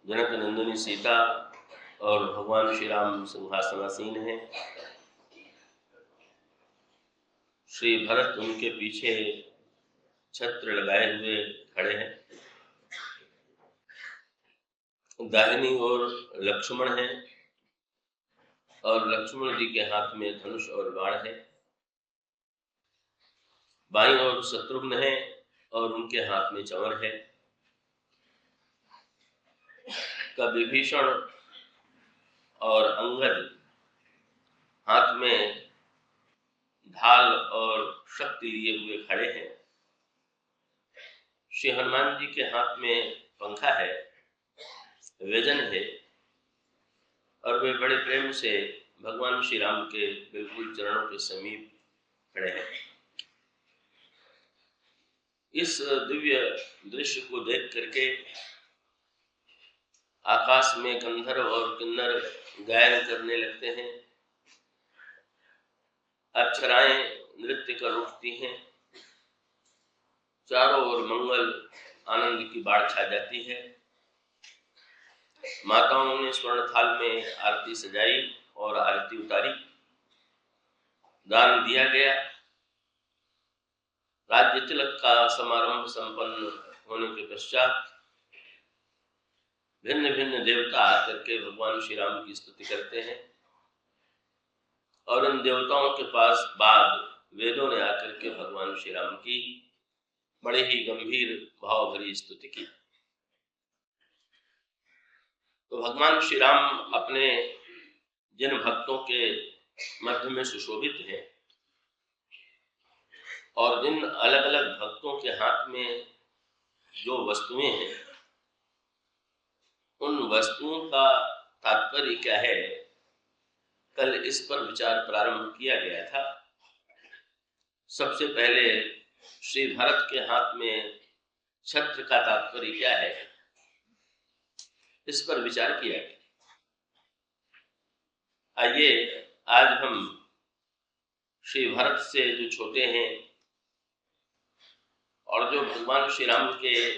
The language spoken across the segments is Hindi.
जनक नंदिनी सीता और भगवान श्री राम सिंहासनासीन हैं। श्री भरत उनके पीछे छत्र लगाए हुए खड़े हैं। दाहिनी ओर लक्ष्मण है और लक्ष्मण जी के हाथ में धनुष और बाण है। बाईं ओर शत्रुघ्न है और उनके हाथ में चंवर है। विभीषण और अंगद हाथ में ढाल और शक्ति लिए हुए खड़े हैं। श्री हनुमान जी के हाथ में पंखा है, व्यजन है और वे बड़े प्रेम से भगवान श्री राम के बिल्कुल चरणों के समीप खड़े हैं। इस दिव्य दृश्य को देख करके आकाश में गंधर्व और किन्नर गायन करने लगते हैं। अप्सराएं नृत्य कर उठती हैं। चारों ओर मंगल आनंद की बाढ़ छा जाती है। माताओं ने स्वर्ण थाल में आरती सजाई और आरती उतारी। दान दिया गया। राज्य तिलक का समारंभ संपन्न होने के पश्चात भिन्न भिन्न देवता आकर के भगवान श्री राम की स्तुति करते हैं और इन देवताओं के पास बाद वेदों ने आकर के भगवान श्री राम की बड़े ही गंभीर भाव भरी स्तुति की। तो भगवान श्री राम अपने जिन भक्तों के मध्य में सुशोभित हैं और जिन अलग अलग भक्तों के हाथ में जो वस्तुएं हैं, उन वस्तुओं का तात्पर्य क्या है, कल इस पर विचार प्रारंभ किया गया था। सबसे पहले श्री भरत के हाथ में छत्र का तात्पर्य क्या है, इस पर विचार किया गया। आइए आज हम श्री भरत से जो छोटे हैं और जो भगवान श्री राम के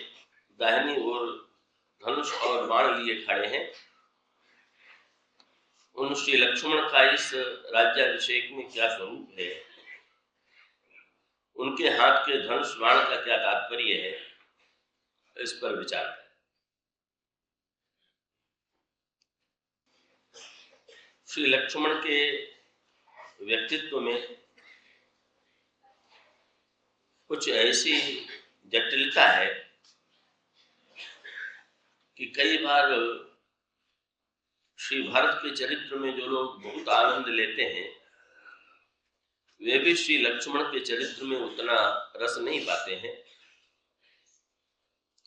दाहिनी ओर धनुष और बाण लिए खड़े हैं, उन श्री लक्ष्मण का इस राज्याभिषेक में क्या स्वरूप है, उनके हाथ के धनुष बाण का क्या तात्पर्य है, इस पर विचार करें। श्री लक्ष्मण के व्यक्तित्व में कुछ ऐसी जटिलता है कि कई बार श्री भरत के चरित्र में जो लोग बहुत आनंद लेते हैं, वे भी श्री लक्ष्मण के चरित्र में उतना रस नहीं पाते हैं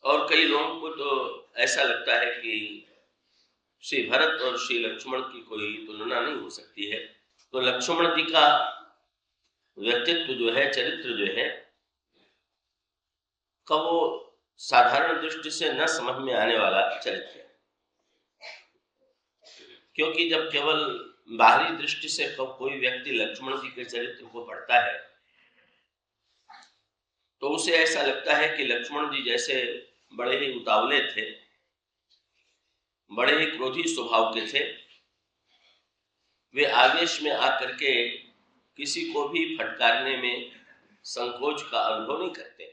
और कई लोगों को तो ऐसा लगता है कि श्री भरत और श्री लक्ष्मण की कोई तुलना नहीं हो सकती है। तो लक्ष्मण जी का व्यक्तित्व जो है, चरित्र जो है, का वो साधारण दृष्टि से न समझ में आने वाला चरित्र है, क्योंकि जब केवल बाहरी दृष्टि से कोई व्यक्ति लक्ष्मण जी के चरित्र को पढ़ता है तो उसे ऐसा लगता है कि लक्ष्मण जी जैसे बड़े ही उतावले थे, बड़े ही क्रोधी स्वभाव के थे। वे आवेश में आकर के किसी को भी फटकारने में संकोच का अनुभव नहीं करते।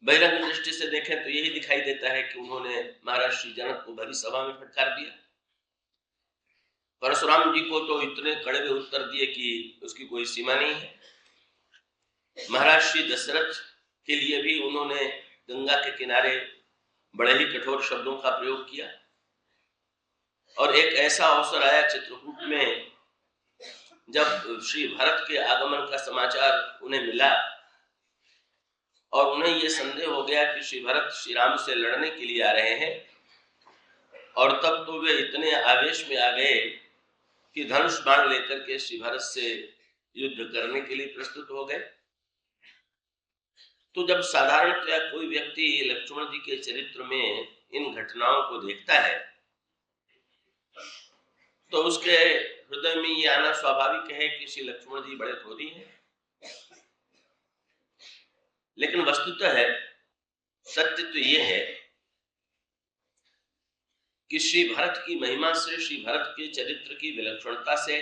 बहिरंग दृष्टि से देखें तो यही दिखाई देता है कि उन्होंने महाराज श्री जनक को भरी सभा में फटकार दिया। परशुराम जी को तो इतने कड़वे उत्तर दिए कि उसकी कोई सीमा नहीं है। महाराज श्री दशरथ के लिए भी उन्होंने गंगा के किनारे बड़े ही कठोर शब्दों का प्रयोग किया। और एक ऐसा अवसर आया चित्रकूट में, जब श्री भरत के आगमन का समाचार उन्हें मिला और उन्हें यह संदेह हो गया कि श्री भरत श्री राम से लड़ने के लिए आ रहे हैं, और तब तो वे इतने आवेश में आ गए कि धनुष बाण लेकर के श्री भरत से युद्ध करने के लिए प्रस्तुत हो गए। तो जब साधारणतया कोई व्यक्ति लक्ष्मण जी के चरित्र में इन घटनाओं को देखता है तो उसके हृदय में ये आना स्वाभाविक है कि श्री लक्ष्मण जी बड़े क्रोधी हैं। लेकिन वस्तुतः है, सत्य तो ये है कि श्री भरत की महिमा से, श्री भरत के चरित्र की विलक्षणता से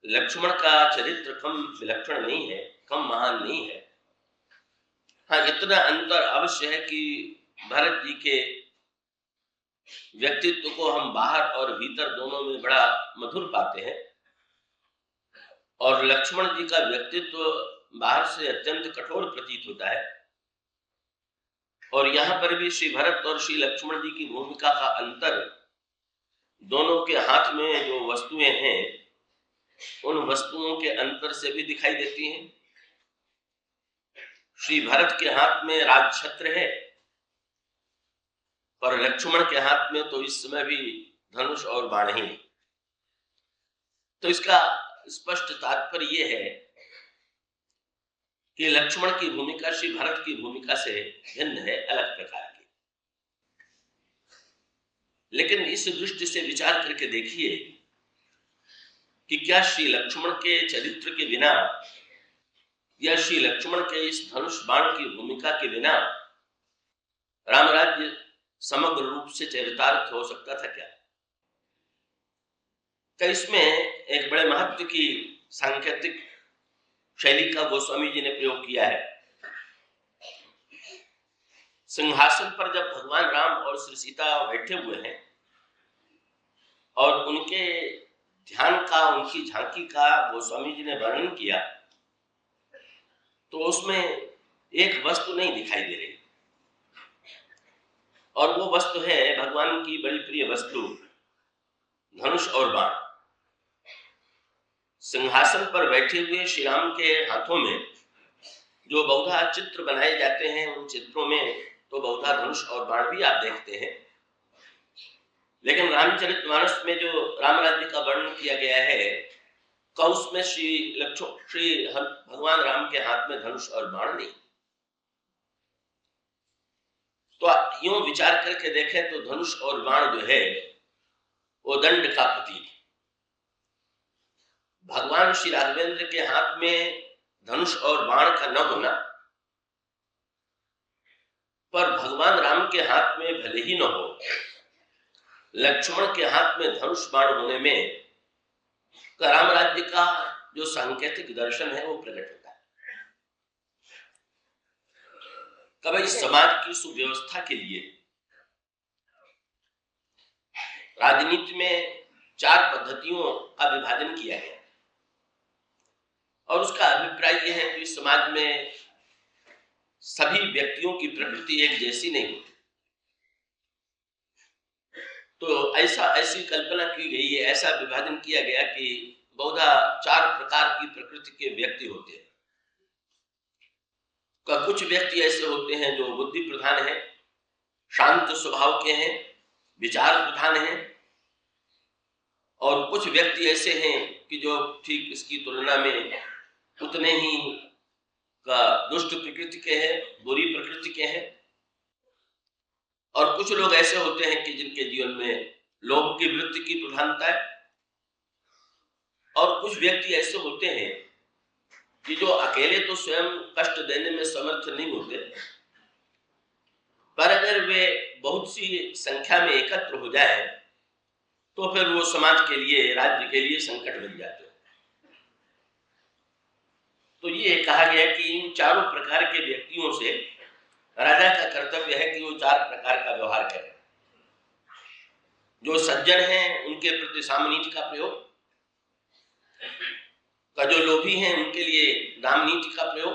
लक्ष्मण का चरित्र कम विलक्षण नहीं है, कम महान नहीं है। हाँ, इतना अंतर अवश्य है कि भरत जी के व्यक्तित्व को हम बाहर और भीतर दोनों में बड़ा मधुर पाते हैं, और लक्ष्मण जी का व्यक्तित्व बाहर से अत्यंत कठोर प्रतीत होता है। और यहाँ पर भी श्री भरत और श्री लक्ष्मण जी की भूमिका का अंतर, दोनों के हाथ में जो वस्तुएं हैं उन वस्तुओं के अंतर से भी दिखाई देती हैं। श्री भरत के हाथ में राजछत्र है, पर लक्ष्मण के हाथ में तो इस समय भी धनुष और बाण ही है। तो इसका स्पष्ट तात्पर्य यह है कि लक्ष्मण की भूमिका श्री भरत की भूमिका से भिन्न है, अलग प्रकार की। लेकिन इस दृष्टि से विचार करके देखिए कि क्या श्री लक्ष्मण के चरित्र के बिना या श्री लक्ष्मण के इस धनुष बाण की भूमिका के बिना राम राज्य समग्र रूप से चरितार्थ हो सकता था क्या? तो इसमें एक बड़े महत्व की सांकेतिक शैली का गोस्वामी जी ने प्रयोग किया है। सिंहासन पर जब भगवान राम और श्री सीता बैठे हुए हैं और उनके ध्यान का, उनकी झांकी का गोस्वामी जी ने वर्णन किया, तो उसमें एक वस्तु नहीं दिखाई दे रही, और वो वस्तु है भगवान की बड़ी प्रिय वस्तु धनुष और बाण। सिंहासन पर बैठे हुए श्री राम के हाथों में जो बहुधा चित्र बनाए जाते हैं, उन चित्रों में तो बहुधा धनुष और बाण भी आप देखते हैं, लेकिन रामचरितमानस में जो राम राज्य का वर्णन किया गया है, का उसमें श्री भगवान राम के हाथ में धनुष और बाण नहीं। तो यूं विचार करके देखें तो धनुष और बाण जो है वो दंड का प्रतीक है। भगवान श्री राघवेंद्र के हाथ में धनुष और बाण का न होना, पर भगवान राम के हाथ में भले ही न हो, लक्ष्मण के हाथ में धनुष बाण होने में राम राज्य का जो सांकेतिक दर्शन है वो प्रकट होता है। कभी समाज की सुव्यवस्था के लिए राजनीति में 4 पद्धतियों का विभाजन किया गया, और उसका अभिप्राय यह है कि समाज में सभी व्यक्तियों की प्रकृति एक जैसी नहीं होती। तो ऐसी कल्पना की गई है, ऐसा विभाजन किया गया कि बहुधा 4 प्रकार की प्रकृति के व्यक्ति होते हैं। कुछ व्यक्ति ऐसे होते हैं जो बुद्धि प्रधान है, शांत स्वभाव के हैं, विचार प्रधान हैं, और कुछ व्यक्ति ऐसे हैं कि जो ठीक इसकी तुलना में उतने ही का दुष्ट प्रकृति के हैं, बुरी प्रकृति के हैं, और कुछ लोग ऐसे होते हैं कि जिनके जीवन में लोभ की वृत्ति की प्रधानता है, और कुछ व्यक्ति ऐसे होते हैं कि जो अकेले तो स्वयं कष्ट देने में समर्थ नहीं होते, पर अगर वे बहुत सी संख्या में एकत्र हो जाए तो फिर वो समाज के लिए, राज्य के लिए संकट बन जाते हैं। तो ये कहा गया कि इन 4 प्रकार के व्यक्तियों से राजा का कर्तव्य है कि वो 4 प्रकार का व्यवहार करें। जो सज्जन हैं उनके प्रति सामनीति का प्रयोग, का जो लोभी हैं उनके लिए दाम नीति का प्रयोग,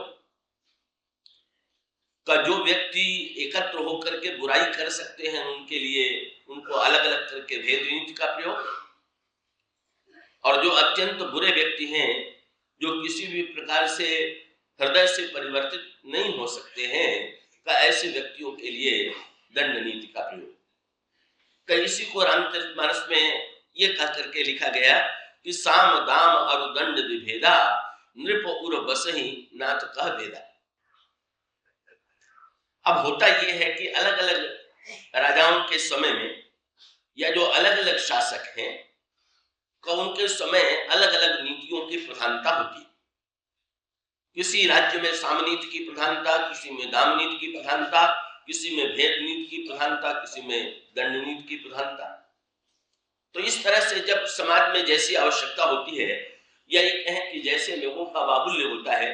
का जो व्यक्ति एकत्र होकर के बुराई कर सकते हैं उनके लिए उनको अलग अलग करके भेद नीति का प्रयोग, और जो अत्यंत बुरे व्यक्ति हैं जो किसी भी प्रकार से हृदय से परिवर्तित नहीं हो सकते हैं, का ऐसे व्यक्तियों के लिए दंड नीति का प्रयोग। इसी को रामचरितमानस में ये कह करके लिखा गया कि साम दाम और दंड विभेदा नृप उर बसही नाथ कह भेदा। अब होता यह है कि अलग अलग राजाओं के समय में या जो अलग अलग शासक हैं का उनके समय अलग अलग नीतियों की प्रधानता होती है। किसी राज्य में सामनीति की प्रधानता, किसी में दाम नीति की प्रधानता, किसी में भेद नीति की प्रधानता, किसी में दंड नीति की प्रधानता। तो इस तरह से जब समाज में जैसी आवश्यकता होती है, या ये कहें कि जैसे लोगों का बाहुल्य होता है,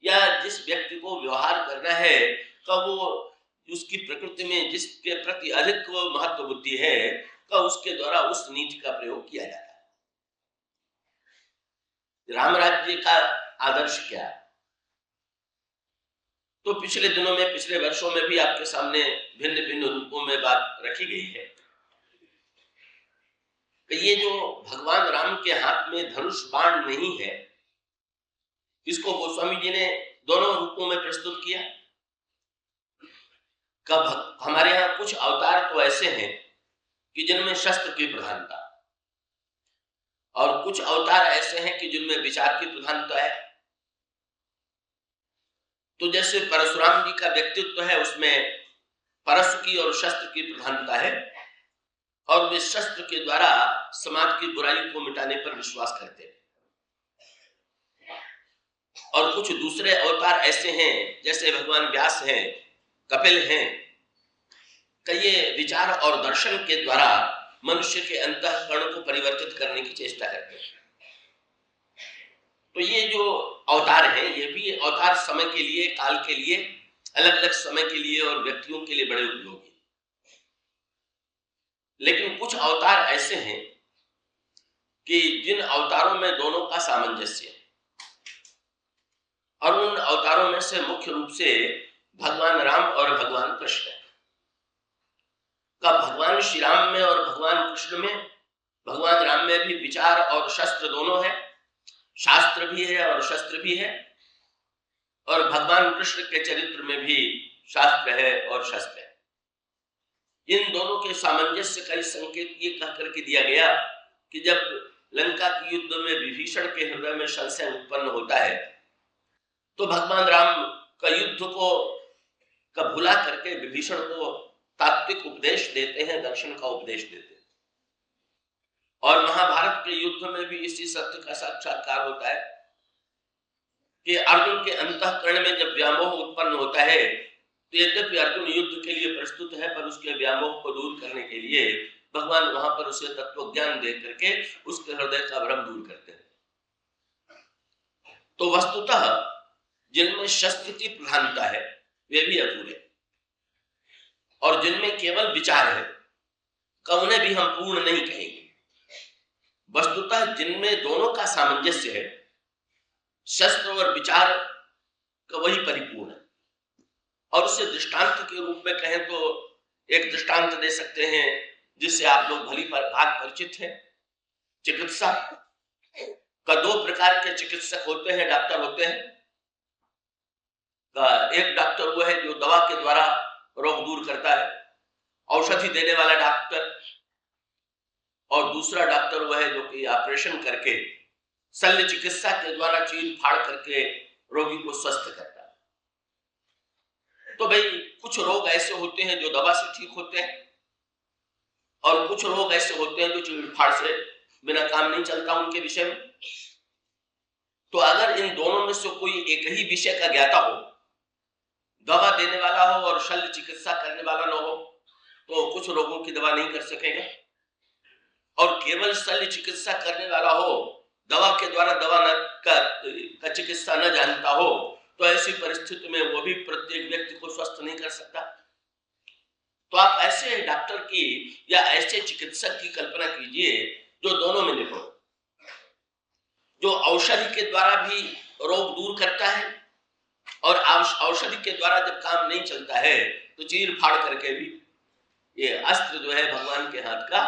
या जिस व्यक्ति को व्यवहार करना है का वो उसकी प्रकृति में जिसके प्रति अधिक महत्व बुद्धि है का उसके द्वारा उस नीति का प्रयोग किया जाता है। राम राज्य का आदर्श क्या है? तो पिछले दिनों में, पिछले वर्षों में भी आपके सामने भिन्न भिन्न रूपों में बात रखी गई है कि ये जो भगवान राम के हाथ में धनुष बाण नहीं है, इसको गोस्वामी जी ने दोनों रूपों में प्रस्तुत किया। कब हमारे यहाँ कुछ अवतार तो ऐसे हैं कि जिनमें शस्त्र की प्रधानता, और कुछ अवतार ऐसे हैं कि जिनमें विचार की प्रधानता है। तो जैसे परशुराम जी का व्यक्तित्व है, उसमें परशु की और शस्त्र की प्रधानता है, और वे शस्त्र के द्वारा समाज की बुराई को मिटाने पर विश्वास करते हैं। और कुछ दूसरे अवतार ऐसे हैं, जैसे भगवान व्यास हैं, कपिल हैं, कि ये विचार और दर्शन के द्वारा मनुष्य के अंतःकरण को परिवर्तित करने की चेष्टा करते हैं। तो ये जो अवतार हैं, ये भी अवतार समय के लिए, काल के लिए, अलग अलग समय के लिए और व्यक्तियों के लिए बड़े उपयोगी। लेकिन कुछ अवतार ऐसे हैं कि जिन अवतारों में दोनों का सामंजस्य है, और उन अवतारों में से मुख्य रूप से भगवान राम और भगवान कृष्ण का। भगवान श्री राम में और भगवान कृष्ण में, भगवान राम में भी विचार और शस्त्र दोनों है, शास्त्र भी है और शस्त्र भी है, और भगवान कृष्ण के चरित्र में भी शास्त्र है और शस्त्र है। इन दोनों के सामंजस्य का संकेत ये कह करके दिया गया कि जब लंका के युद्ध में विभीषण के हृदय में संशय उत्पन्न होता है, तो भगवान राम का युद्ध को भुला करके विभीषण को तात्विक उपदेश देते हैं, दर्शन का उपदेश देते हैं। और महाभारत के युद्ध में भी इसी सत्य का साक्षात्कार होता है कि अर्जुन के अंतःकरण में जब व्यामोह उत्पन्न होता है, तो यद्यपि अर्जुन युद्ध के लिए प्रस्तुत है, पर उसके व्यामोह को दूर करने के लिए भगवान वहां पर उसे तत्व ज्ञान दे करके उसके हृदय का भ्रम दूर करते हैं। तो वस्तुतः जिनमें शस्त्र की प्रधानता है वे भी अधूरे, और जिनमें केवल विचार है का उन्हें भी हम पूर्ण नहीं कहेंगे। वस्तुतः जिनमें दोनों का सामंजस्य है, शस्त्र और विचार का, वही परिपूर्ण है। और उससे दृष्टांत के रूप में कहें तो एक दृष्टांत दे सकते हैं जिससे आप लोग भली भाग परिचित हैं। चिकित्सा का दो प्रकार के चिकित्सक होते हैं, डॉक्टर होते हैं। एक डॉक्टर वो है जो दवा के द्वारा रोग दूर करता है, औषधि देने वाला डॉक्टर, और दूसरा डॉक्टर वो है जो कि ऑपरेशन करके शल्य चिकित्सा के द्वारा चीर फाड़ करके रोगी को स्वस्थ करता है। तो भाई कुछ रोग ऐसे होते हैं जो दवा से ठीक होते हैं, और कुछ रोग ऐसे होते हैं जो चीर फाड़ से बिना काम नहीं चलता उनके विषय में। तो अगर इन दोनों में से कोई एक ही विषय का ज्ञाता हो, दवा देने वाला हो और शल्य चिकित्सा करने वाला न हो, तो कुछ रोगों की दवा नहीं कर सकेगा। और केवल शल्य चिकित्सा करने वाला हो, दवा के द्वारा दवा का चिकित्सा न जानता हो, तो ऐसी परिस्थिति में वो भी प्रत्येक व्यक्ति को स्वस्थ नहीं कर सकता। तो आप ऐसे डॉक्टर की या ऐसे चिकित्सक की कल्पना कीजिए जो दोनों में निपुण, जो औषधि के द्वारा भी रोग दूर करता है, और औषधि के द्वारा जब काम नहीं चलता है तो चीर फाड़ करके भी, ये अस्त्र जो है भगवान के हाथ का,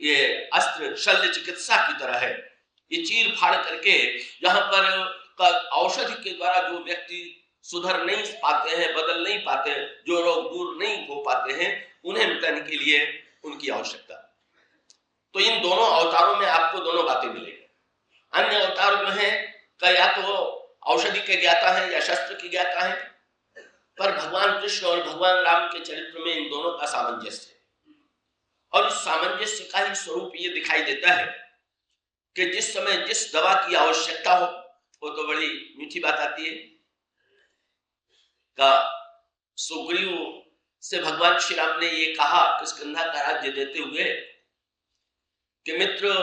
ये अस्त्र शल्य चिकित्सा की तरह है। ये चीर फाड़ करके जहां पर औषधि के द्वारा जो व्यक्ति सुधर नहीं पाते हैं, बदल नहीं पाते, जो रोग दूर नहीं हो पाते हैं, उन्हें मिटाने के लिए उनकी आवश्यकता। तो इन दोनों अवतारों में आपको दोनों बातें मिलेगी। अन्य अवतार जो है या तो औषधि के ज्ञाता है या शस्त्र के ज्ञाता है, पर भगवान कृष्ण और भगवान राम के चरित्र में इन दोनों का सामंजस्य है। और इस सामंजस्य का ही स्वरूप ये दिखाई देता है कि जिस समय जिस दवा की आवश्यकता हो, वो तो बड़ी मीठी बात आती है का सुग्रीव से भगवान श्री राम ने ये कहा किष्किंधा का राज्य देते हुए कि मित्र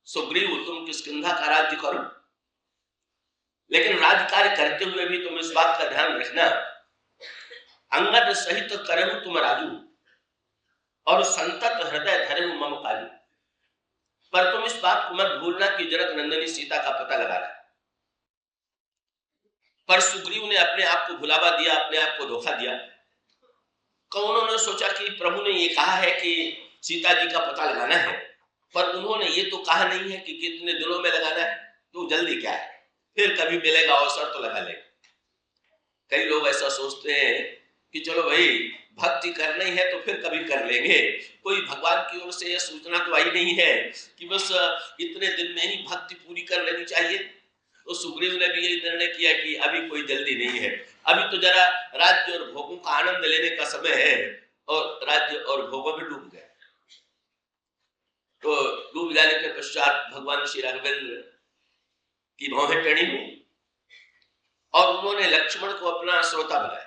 सुग्रीव तुम किष्किंधा का राज्य करो, लेकिन राज्य कार्य करते हुए भी तुम इस बात का ध्यान रखना, अंगद सहित करहु तुम राजू और संतत हृदय धरहु मम काजू। पर तुम इस बात को मत भूलना कि जनक नंदिनी सीता का पता लगाना। पर सुग्रीव ने अपने आप को भुलावा दिया, अपने आप को धोखा दिया। उन्होंने सोचा कि प्रभु ने ये कहा है कि सीता जी का पता लगाना है, पर उन्होंने ये तो कहा नहीं है कि कितने दिनों में लगाना है, तो जल्दी क्या है, फिर कभी मिलेगा अवसर तो लगा लेंगे। कई लोग ऐसा सोचते हैं कि चलो भाई भक्ति करना ही है तो फिर कभी कर लेंगे, कोई भगवान की ओर से यह सूचना तो आई नहीं है कि बस इतने दिन में ही भक्ति पूरी कर लेनी चाहिए। तो सुग्रीव ने भी यही निर्णय किया कि अभी कोई जल्दी नहीं है, अभी तो जरा राज्य और भोगों का आनंद लेने का समय है, और राज्य और भोगों में डूब गए। तो डूब जाने के पश्चात भगवान श्री राघवेंद्र की भौहें टेढ़ी हुई और उन्होंने लक्ष्मण को अपना श्रोता बनाया।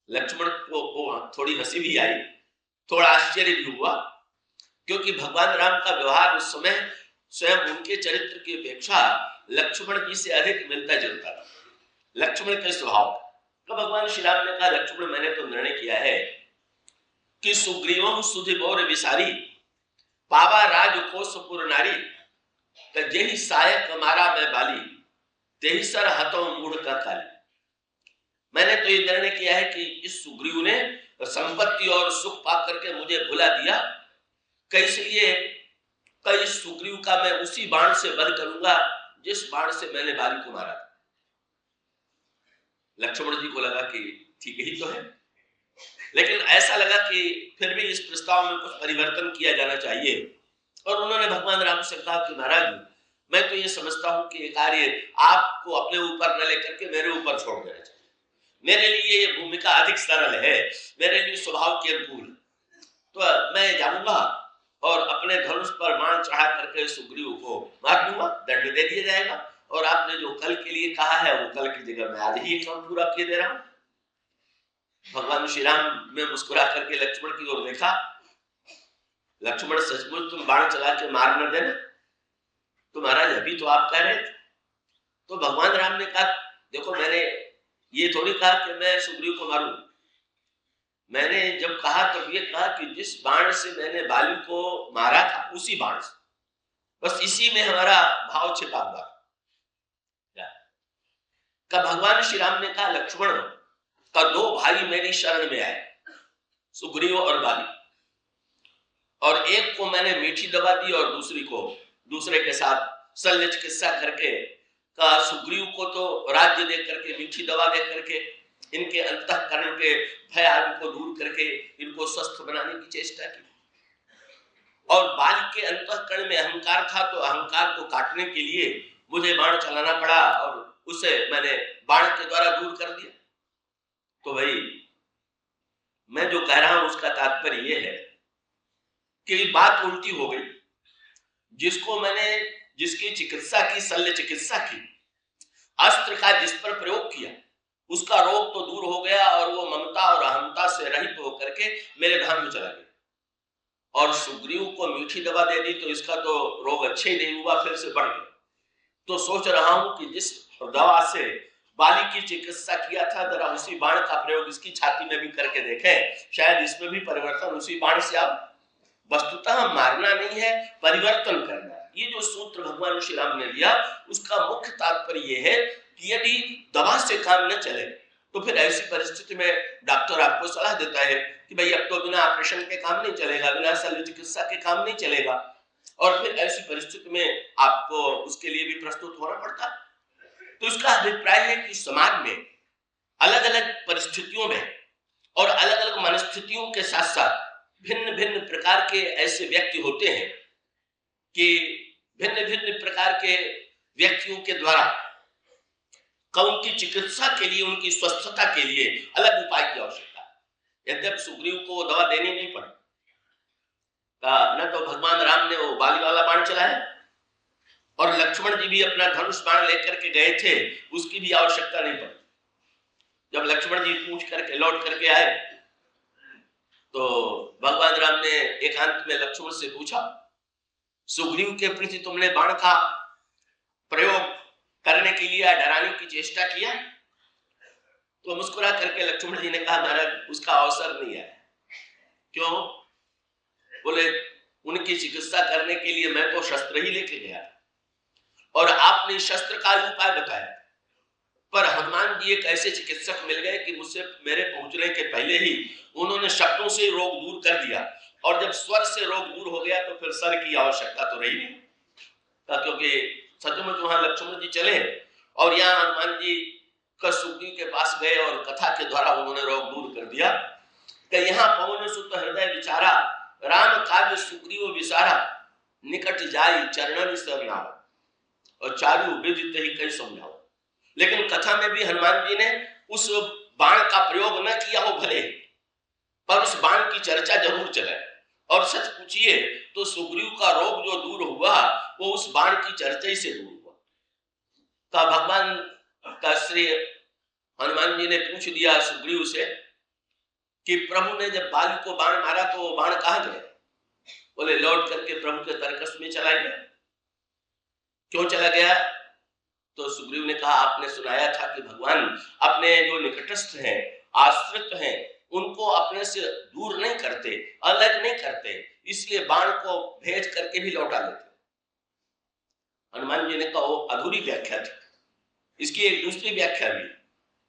लक्ष्मण को थोड़ी हंसी भी आई, थोड़ा आश्चर्य भी हुआ, क्योंकि भगवान राम का व्यवहार उस समय स्वयं उनके चरित्र की अपेक्षा लक्ष्मण जी से अधिक मिलता जुलता था, लक्ष्मण के स्वभाव। तो भगवान श्री राम ने कहा, लक्ष्मण मैंने तो निर्णय किया है कि सुग्रीवं सुधि बोर विसारी पावा राज कोसपुर नारी, जेहि सायक मारा मैं बाली तेहि सर हतो मूढ़ का काली। मैंने तो ये निर्णय किया है कि इस सुग्रीव ने संपत्ति और सुख पा करके मुझे भुला दिया, कैसे ये कई सुग्रीव का मैं उसी बाण से वध करूंगा जिस बाण से मैंने बाली को मारा था। लक्ष्मण जी को लगा कि ठीक ही तो है, लेकिन ऐसा लगा कि फिर भी इस प्रस्ताव में कुछ परिवर्तन किया जाना चाहिए, और उन्होंने भगवान राम से कहा कि महाराज मैं तो ये समझता हूं कि ये कार्य आपको अपने ऊपर न लेकर के मेरे ऊपर छोड़ देना चाहिए। मेरे लिए ये भूमिका अधिक सरल है, मेरे लिए स्वभाव के अनुकूल, तो मैं जाऊंगा और अपने धनुष पर बाण चढ़ा करके सुग्रीव को मार दूंगा, दंड दे दिया जाएगा, और आपने जो कल के लिए कहा है वो कल की जगह मैं आज ही काम पूरा किए दे रहा हूं। भगवान श्री राम ने मुस्कुरा करके लक्ष्मण की ओर देखा। लक्ष्मण सचमुच तुम बाण चला के मार न देना, तो महाराज अभी तो आप कह रहे थे। तो भगवान राम ने कहा, देखो मैंने ये थोड़ी कहा कि मैं सुग्रीव को मारूं, मैंने जब कहा तब ये कहा कि जिस बाण से मैंने बाली को मारा था उसी बाण से, बस इसी में हमारा भाव छिपा हुआ। का भगवान श्री राम ने कहा, लक्ष्मण का दो भाई मेरी शरण में आए, सुग्रीव और बाली, और एक को मैंने मीठी दवा दी और दूसरी को दूसरे के साथ शल्य चिकित्सा करके का सुग्रीव को तो राज्य दे करके मीठी दवा दे करके इनके अंतःकरण के भय आदि को दूर करके इनको स्वस्थ बनाने की चेष्टा की, और बाली के अंतःकरण में अहंकार था तो अहंकार को काटने के लिए मुझे बाण चलाना पड़ा और उसे मैंने बाण के द्वारा दूर कर दिया। तो भाई मैं जो कह रहा हूं उसका तात्पर्य यह है कि बात उल्टी हो गई। जिसको मैंने जिसकी चिकित्सा की, शल्य चिकित्सा की, अस्त्र का जिस पर प्रयोग किया, उसका रोग तो दूर हो गया और वो ममता और अहंता से रहित होकर के मेरे धाम में चला गया। और सुग्रीव को मीठी दवा दे दी तो इसका तो रोग अच्छे ही नहीं हुआ, फिर से बढ़ गया। तो सोच रहा हूं कि जिस दवा से बाली की चिकित्सा किया था, जरा उसी बाण का प्रयोग इसकी छाती में भी करके देखें, शायद इसमें भी परिवर्तन उसी बाण से आप। वस्तुतः मारना नहीं है, परिवर्तन करना है। ये जो सूत्र भगवान श्री राम ने दिया उसका मुख्य तात्पर्य यह है कि यदि दवा से काम न चले तो फिर ऐसी परिस्थिति में डॉक्टर आपको सलाह देता है कि भाई अब तो बिना ऑपरेशन के काम नहीं चलेगा, बिना शल्य चिकित्सा के काम नहीं चलेगा, और फिर ऐसी परिस्थिति में आपको उसके लिए भी प्रस्तुत होना पड़ता। तो इसका अभिप्राय है कि समाज में अलग अलग परिस्थितियों में और अलग अलग मनस्थितियों के साथ साथ भिन्न भिन्न प्रकार के ऐसे व्यक्ति होते हैं कि भिन्न भिन्न प्रकार के व्यक्तियों के द्वारा उनकी चिकित्सा के लिए, उनकी स्वस्थता के लिए अलग उपाय की आवश्यकता है। यद्यपि सुग्रीव को दवा देनी नहीं पड़ी, न तो भगवान राम ने वो बाली वाला बाण चलाया और लक्ष्मण जी भी अपना धनुष बाण लेकर के गए थे, उसकी भी आवश्यकता नहीं पड़ी। जब लक्ष्मण जी पूछ करके लौट करके आए ने एकांत में लक्ष्मण से पूछा, सुग्रीव के प्रति तुमने बाण का प्रयोग करने के लिए डराने की चेष्टा किया? तो मुस्कुरा करके लक्ष्मण जी ने कहा, महाराज उसका अवसर नहीं है। क्यों? बोले उनकी चिकित्सा करने के लिए मैं तो शस्त्र ही लेके गया और आपने शस्त्र का उपाय बताया, पर हनुमान जी एक ऐसे चिकित्सक मिल गए कि मुझसे मेरे पहुंचने के पहले ही उन्होंने शब्दों से रोग दूर कर दिया, और जब स्वर से रोग दूर हो गया तो फिर सर की आवश्यकता तो रही नहीं, क्योंकि सचमुच वहां लक्ष्मण जी चले और यहाँ हनुमान जी का सुग्रीव के पास गए और कथा के द्वारा उन्होंने रोग दूर कर दिया। कि यहाँ पवन सुत हृदय विचारा, राम काज सुग्रीव विसारा, निकट जाई चरणन सरनाम, और चारु विदित ही कई समझाओ। लेकिन कथा में भी हनुमान जी ने उस बाण का प्रयोग न किया हो भले, पर उस बाण की चर्चा जरूर चले। और सच पूछिए तो सुग्रीव का रोग जो दूर हुआ वो उस बाण की चर्चा ही से दूर हुआ। का भगवान का श्री हनुमान जी ने पूछ दिया सुग्रीव से कि प्रभु ने जब बाली को बाण मारा तो वो बाण कहां गया? बोले लौट करके प्रभु के तरकस में चला गया। क्यों चला गया? तो सुग्रीव ने कहा, आपने सुनाया था कि भगवान अपने जो निकटस्थ हैं, आश्रित हैं, उनको अपने से दूर नहीं करते, अलग नहीं करते, इसलिए बाण को भेज करके भी लौटा लेते। हनुमान जी ने कहा वो अधूरी व्याख्या थी, इसकी एक दूसरी व्याख्या भी।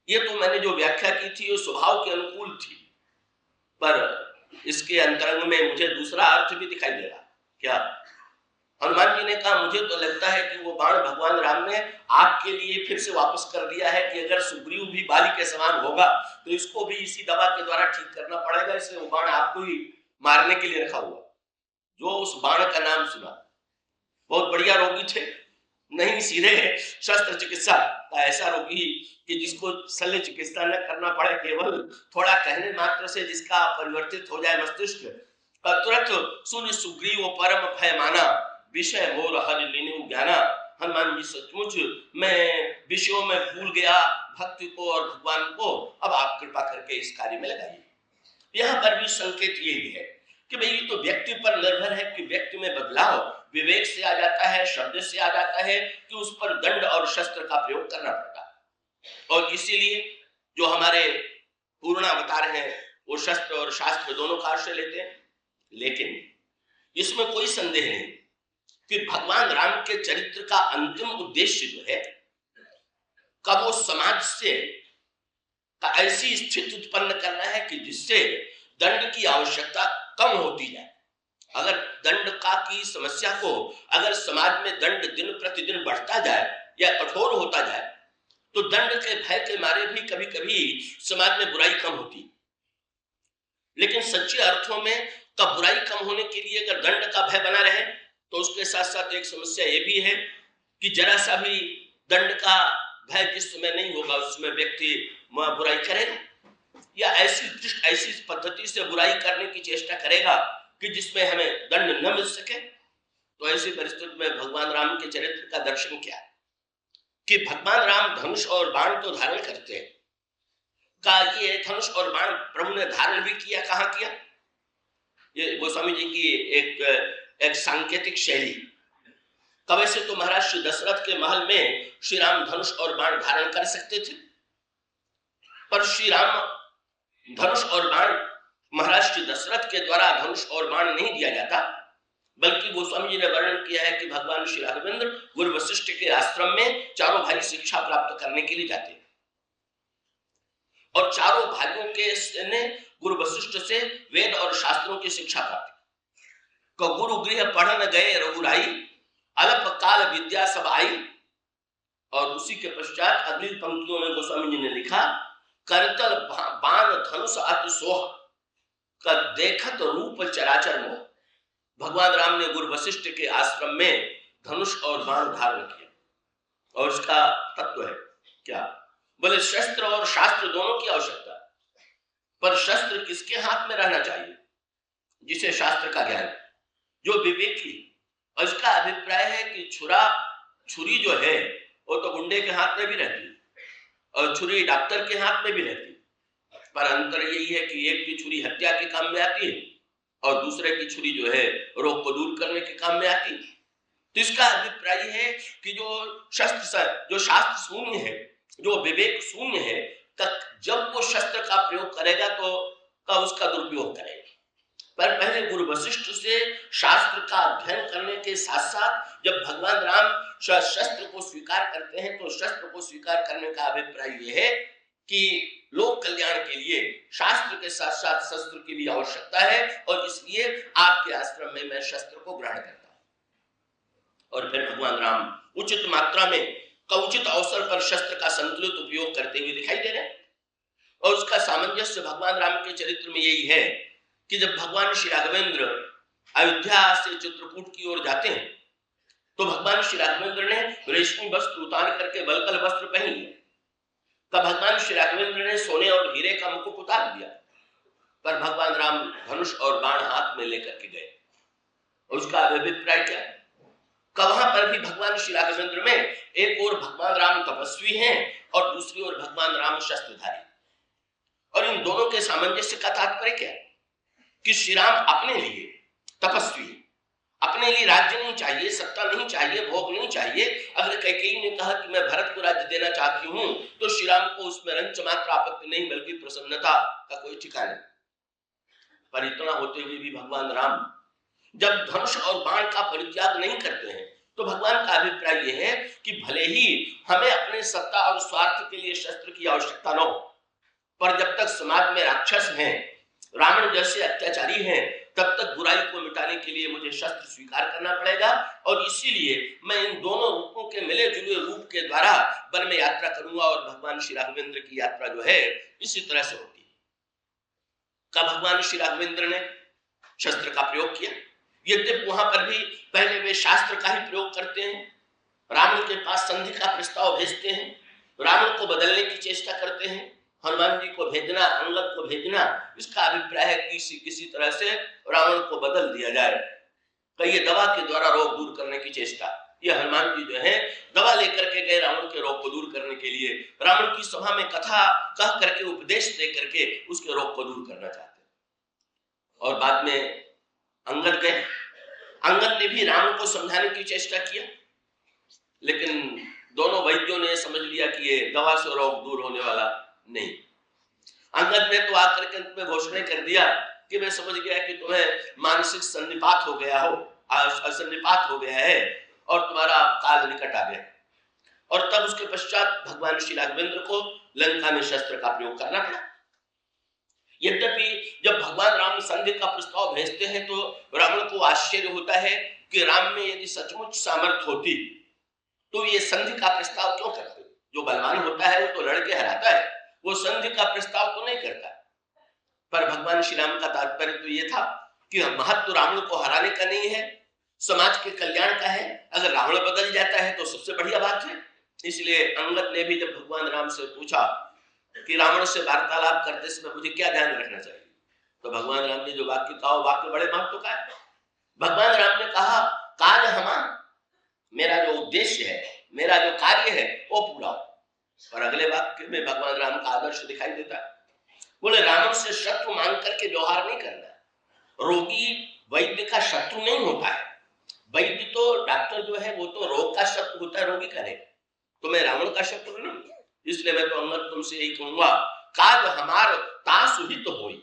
ये तो मैंने जो व्याख्या की थी वो स्वभाव के अनुकूल थी, पर इसके अंतरंग में मुझे दूसरा अर्थ भी दिखाई दे रहा। क्या? हनुमान जी ने कहा, मुझे तो लगता है कि वो बाण भगवान राम ने आपके लिए फिर से वापस कर दिया है कि अगर सुग्रीव भी बाली के समान होगा तो इसको भी इसी दवा के द्वारा ठीक करना पड़ेगा, इसलिए वो बाण आपको ही मारने के लिए रखा हुआ। जो उस बाण का नाम सुना, बहुत बढ़िया रोगी थे, नहीं सीधे शस्त्र चिकित्सा का ऐसा रोगी कि जिसको शल्य चिकित्सा न करना पड़े, केवल थोड़ा कहने मात्र से जिसका परिवर्तित हो जाए मस्तिष्क, तुरंत सुन सुग्रीव परम भय माना, विषय मोर हरि लीनु ज्ञाना। हनुमान जी सचमुच मैं विषयों में भूल गया भक्ति को और भगवान को, अब आप कृपा करके इस कार्य में लगाइए। यहाँ पर भी संकेत यही है कि भाई ये तो व्यक्ति पर निर्भर है कि व्यक्ति में बदलाव विवेक से आ जाता है, शब्द से आ जाता है कि उस पर दंड और शस्त्र का प्रयोग करना पड़ता है। और इसीलिए जो हमारे पूर्णावतार हैं वो शस्त्र और शास्त्र दोनों का आश्रय लेते हैं। लेकिन इसमें कोई संदेह नहीं कि भगवान राम के चरित्र का अंतिम उद्देश्य जो है कब वो समाज से ऐसी स्थिति उत्पन्न करना है कि जिससे दंड की आवश्यकता कम होती जाए। अगर दंड का की समस्या को अगर समाज में दंड दिन प्रतिदिन बढ़ता जाए या कठोर होता जाए तो दंड के भय के मारे भी कभी कभी समाज में बुराई कम होती। लेकिन सच्चे अर्थों में कब बुराई कम होने के लिए अगर दंड का भय बना रहे तो उसके साथ साथ एक समस्या ये भी है कि जरा सा भी दंड का भय जिस समय नहीं होगा उस समय व्यक्ति बुराई करेगा या ऐसी पद्धति से बुराई करने की चेष्टा करेगा कि जिसमें हमें दंड न मिल सके। तो ऐसी परिस्थिति में भगवान राम के चरित्र का दर्शन क्या है कि भगवान राम धनुष और बाण तो धारण करते हैं। का ये धनुष और बाण प्रभु ने धारण भी किया, कहाँ किया? ये गोस्वामी जी की एक सांकेतिक शैली। कब से तो महाराज श्री दशरथ के महल में श्री राम धनुष और बाण धारण कर सकते थे, पर श्री राम धनुष और बाण महाराज श्री दशरथ के द्वारा धनुष और बाण नहीं दिया जाता, बल्कि गोस्वामी जी ने वर्णन किया है कि भगवान श्री राघवेंद्र गुरु वशिष्ठ के आश्रम में चारों भाई शिक्षा प्राप्त करने के लिए जाते और चारों भाइयों के ने गुरु वशिष्ठ से वेद और शास्त्रों की शिक्षा प्राप्त। को गुरु गृह पढ़न गए रघुराई, अल्प काल विद्या सब आई। और उसी के पश्चात अगली पंक्तियों में गोस्वामी जी ने लिखा, करतल बाण धनुष अति सोह, कर देखत रूप चराचर मोह। भगवान राम ने गुरु वशिष्ठ के आश्रम में धनुष और बाण धारण किया और उसका तत्व है क्या? बोले शस्त्र और शास्त्र दोनों की आवश्यकता, पर शस्त्र किसके हाथ में रहना चाहिए? जिसे शास्त्र का ज्ञान, जो विवेकी। और इसका अभिप्राय है कि छुरी जो है वो तो गुंडे के हाथ में भी रहती है और छुरी डॉक्टर के हाथ में भी रहती है, पर अंतर यही है कि एक की छुरी हत्या के काम में आती है और दूसरे की छुरी जो है रोग को दूर करने के काम में आती। तो इसका अभिप्राय है कि जो शास्त्र शून्य है, जो विवेक शून्य है, जब वो शस्त्र का प्रयोग करेगा तो उसका दुरुपयोग करेगा। पर पहले गुरु वशिष्ठ से शास्त्र का अध्ययन करने के साथ साथ जब भगवान राम शस्त्र को स्वीकार करते हैं तो शस्त्र को स्वीकार करने का अभिप्राय यह है कि लोक कल्याण के लिए शास्त्र के साथ साथ शस्त्र की भी आवश्यकता है, और इसलिए आपके आश्रम में मैं शस्त्र को ग्रहण करता हूं। और फिर भगवान राम उचित मात्रा में उचित अवसर पर शस्त्र का संतुलित उपयोग करते हुए दिखाई दे रहे हैं। और उसका सामंजस्य भगवान राम के चरित्र में यही है कि जब भगवान श्री राघवेंद्र अयोध्या से चित्रकूट की ओर जाते हैं तो भगवान श्री राघवेंद्र ने रेशमी वस्त्र उतार करके बलकल वस्त्र पहन लिया। तब भगवान श्री राघवेंद्र ने सोने और हीरे का मुकुट उतार दिया, पर भगवान राम धनुष और बाण हाथ में लेकर के गए। उसका अभिप्राय क्या है? वहां पर भी भगवान श्री राघवेंद्र में एक ओर भगवान राम तपस्वी हैं और दूसरी ओर भगवान राम शस्त्रधारी। और इन दोनों के सामंजस्य का तात्पर्य क्या है कि श्री राम अपने लिए तपस्वी, अपने लिए राज्य नहीं चाहिए, सत्ता नहीं चाहिए, भोग नहीं चाहिए। अगर कैकेयी ने कहा कि मैं भरत को राज्य देना चाहती हूं तो श्री राम को उसमें रंच मात्र आपत्ति नहीं, बल्कि प्रसन्नता का कोई ठिकाना नहीं। पर इतना होते हुए भी भगवान राम जब धनुष और बाण का परित्याग नहीं करते हैं तो भगवान का अभिप्राय यह है कि भले ही हमें अपने सत्ता और स्वार्थ के लिए शस्त्र की आवश्यकता न हो, पर जब तक समाज में राक्षस हैं, रावण जैसे अत्याचारी हैं, तब तक बुराई को मिटाने के लिए मुझे शस्त्र स्वीकार करना पड़ेगा। और इसीलिए मैं इन दोनों रूपों के मिले जुले रूप के द्वारा वन में यात्रा करूंगा। और भगवान श्री राघवेंद्र की यात्रा जो है इसी तरह से होती है। कब भगवान श्री राघवेंद्र ने शस्त्र का प्रयोग किया, यद्यपि वहां पर भी पहले वे शास्त्र का ही प्रयोग करते हैं, रावण के पास संधि का प्रस्ताव भेजते हैं, रावण को बदलने की चेष्टा करते हैं, हनुमान जी को भेजना, अंगद को भेजना। इसका अभिप्राय है कि किसी तरह से रावण को बदल दिया जाए। कई दवा के द्वारा रोग दूर करने की चेष्टा, ये हनुमान जी जो है दवा लेकर के गए रावण के रोग को दूर करने के लिए, रावण की सभा में कथा कह करके उपदेश दे करके उसके रोग को दूर करना चाहते हैं। और बाद में अंगद गए, अंगद ने भी रावण को समझाने की चेष्टा किया, लेकिन दोनों वैद्यों ने समझ लिया कि ये दवा से रोग दूर होने वाला नहीं। अंगद ने तो आकर के अंत में घोषणा कर दिया कि मैं समझ गया कि तुम्हें मानसिक सन्निपात हो गया है और तुम्हारा काल निकट आ गया। और तब उसके पश्चात भगवान श्री राघवेंद्र को लंका में शस्त्र का प्रयोग करना पड़ा। यद्यपि जब भगवान राम संधि का प्रस्ताव भेजते हैं तो रावण को आश्चर्य होता है कि राम में यदि सचमुच सामर्थ्य होती तो ये संधि का प्रस्ताव क्यों करते? जो बलवान होता है वो तो लड़के हराता है, वो संधि का प्रस्ताव तो नहीं करता। पर भगवान श्री राम का तात्पर्य तो ये था कि महत्व रावण को हराने का नहीं है, समाज के कल्याण का है। अगर रावण बदल जाता है तो सबसे बढ़िया बात है। इसलिए अंगद ने भी जब भगवान राम से पूछा कि रावण से वार्तालाप करते समय मुझे क्या ध्यान रखना चाहिए, तो भगवान राम ने जो वाक्य कहा, वाक्य बड़े महत्व का है। भगवान राम ने कहा, कार्य हमारा, मेरा जो उद्देश्य है, मेरा जो कार्य है वो पूरा हो। और अगले वाक्य में भगवान राम का आदर्श दिखाई देता है। बोले रावण से शत्रु मांग करके व्यवहार नहीं करना। रोगी वैद्य का शत्रु नहीं होता है। वैद्य तो डॉक्टर जो है वो तो रोग का शत्रु होता है, रोगी का नहीं। तो मैं रावण का शत्रु नहीं। इसलिए मैं तो अंगद तुमसे यही कहूंगा, काज हमार तासु हित होई।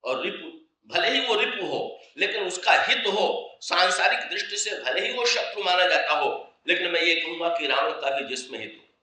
और रिपु भले ही वो रिपु हो लेकिन उसका हित हो, सांसारिक दृष्टि से भले ही वो शत्रु माना जाता हो, लेकिन मैं ये कहूंगा कि रावण का भी जिसमें हित हो।